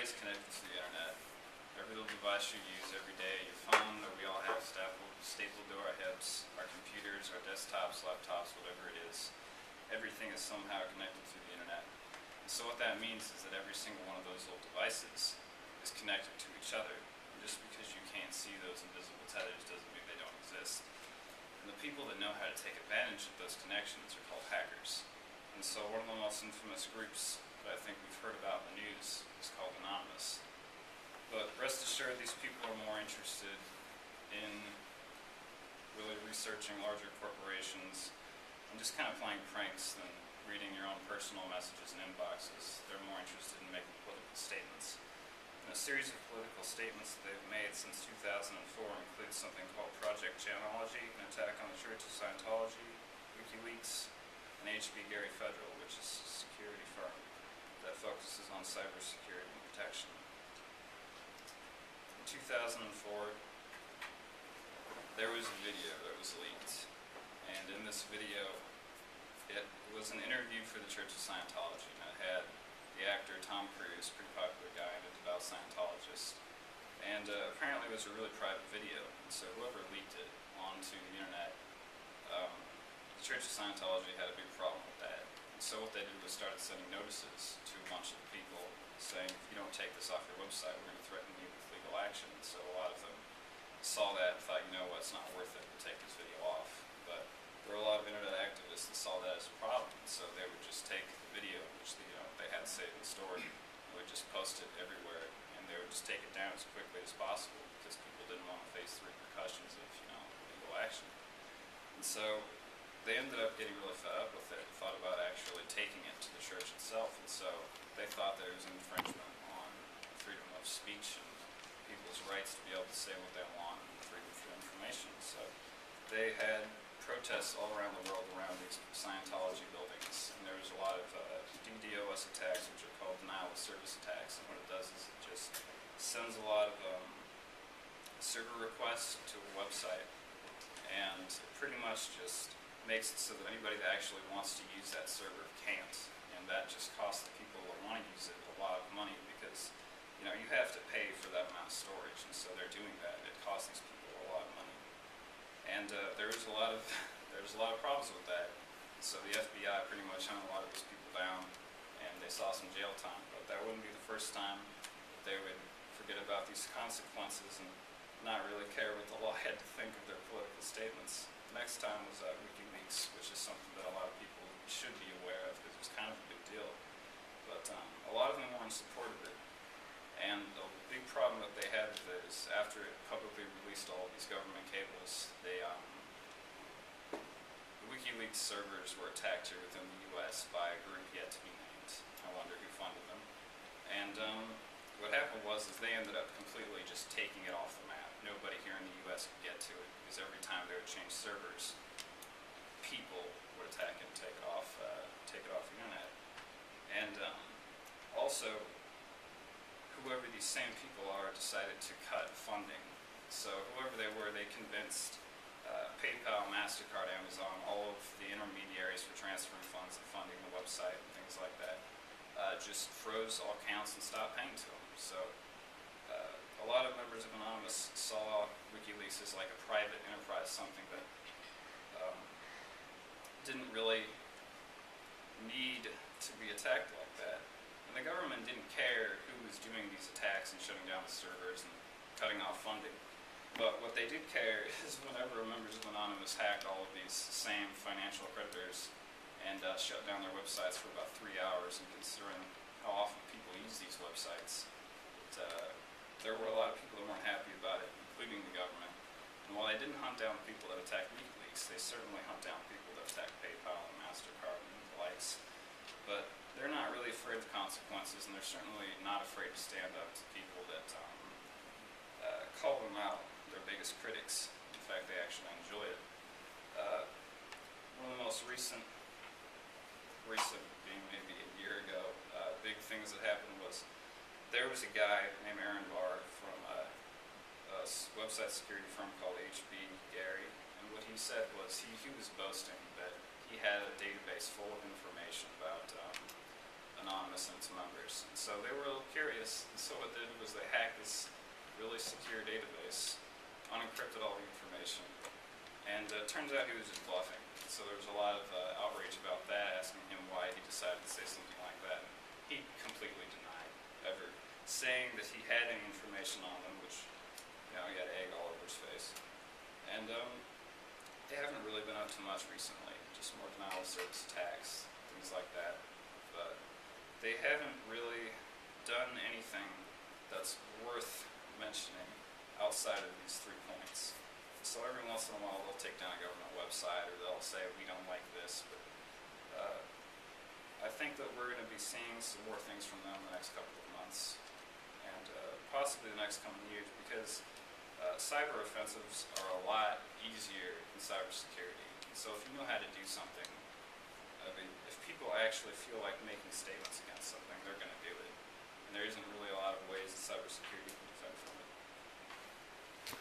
everybody's connected to the internet. Every little device you use every day, your phone that we all have stapled to our hips, our computers, our desktops, laptops, whatever it is, everything is somehow connected through the internet. And so what that means is that every single one of those little devices is connected to each other. And just because you can't see those invisible tethers doesn't mean they don't exist. And the people that know how to take advantage of those connections are called hackers. And so one of the most infamous groups that I think we've heard about in the news is called Anonymous. But rest assured, these people are more interested in really researching larger corporations and just kind of playing pranks than reading your own personal messages and inboxes. They're more interested in making political statements. And a series of political statements that they've made since 2004 include something called Project Janology, an attack on the Church of Scientology, WikiLeaks, and HB Gary Federal, which is a security firm that focuses on cybersecurity and protection. In 2004, there was a video that was leaked, and in this video, it was an interview for the Church of Scientology, and it had the actor Tom Cruise, pretty popular guy and a devout Scientologist, and apparently it was a really private video, and so whoever leaked it onto the internet, the Church of Scientology had a big problem with that. And so what they did was started sending notices to a bunch of people saying, if you don't take this off your website, we're going to threaten you with legal action. And so a lot of them saw that and thought, you know what, it's not worth it to take this video off. But there were a lot of internet activists that saw that as a problem, so they would just take the video, which they had saved and stored, and would just post it everywhere, and they would just take it down as quickly as possible because people didn't want to face the repercussions of legal action. And so they ended up getting really fed up with it and thought about actually taking it to the church itself, and so they thought there was an infringement on freedom of speech and people's rights to be able to say what they want and freedom for information. So they had protests all around the world around these Scientology buildings, and there was a lot of DDoS attacks, which are called denial of service attacks, and what it does is it just sends a lot of server requests to a website, and it pretty much just makes it so that anybody that actually wants to use that server can't, and that just costs the people that want to use it a lot of money because you have to pay for that amount of storage, and so they're doing that. It costs these people a lot of money, and there's a lot of problems with that. So the FBI pretty much hunted a lot of these people down, and they saw some jail time. But that wouldn't be the first time that they would forget about these consequences and not really care what the law had to think of their political statements. The next time was WikiLeaks, which is something that a lot of people should be aware of because it was kind of a big deal. But a lot of them were in support of it. And the big problem that they had with it is after it publicly released all of these government cables, the WikiLeaks servers were attacked here within the U.S. by a group yet to be named. I wonder who funded them. And what happened was they ended up completely just taking it off the map. Nobody here in the U.S. could get to it because every time they would change servers, people would attack it and take it off the internet. And also, whoever these same people are decided to cut funding. So whoever they were, they convinced PayPal, MasterCard, Amazon, all of the intermediaries for transferring funds and funding the website and things like that, just froze all accounts and stopped paying to them. So a lot of members of Anonymous saw WikiLeaks as like a private enterprise, something that didn't really need to be attacked like that. And the government didn't care who was doing these attacks and shutting down the servers and cutting off funding. But what they did care is whenever members of Anonymous hacked all of these same financial creditors and shut down their websites for about 3 hours, and considering how often people use these websites, there were a lot of people that weren't happy about it, including the government. And while they didn't hunt down people that attacked WikiLeaks, they certainly hunt down people that attacked PayPal and MasterCard and the likes. But they're not really afraid of consequences, and they're certainly not afraid to stand up to people that call them out, their biggest critics. In fact, they actually enjoy it. One of the most recent being maybe a year ago, big things that happened was there was a guy named Aaron Barr from a website security firm called HB Gary, and what he said was he was boasting that he had a database full of information about Anonymous and its members. And so they were a little curious this. And so what they did was they hacked this really secure database, unencrypted all the information, and it turns out he was just bluffing. So there was a lot of outrage about that, asking him why he decided to say something like that. And he completely denied ever saying that he had any information on them, which, he had egg all over his face. And they haven't really been up to much recently, just more denial of service attacks, things like that. But they haven't really done anything that's worth mentioning outside of these 3 points. So every once in a while they'll take down a government website, or they'll say we don't like this, but I think that we're going to be seeing some more things from them in the next couple of months, and possibly the next coming years, because cyber offensives are a lot easier in cybersecurity. So if you know how to do something, I mean, if people actually feel like making statements against something, they're going to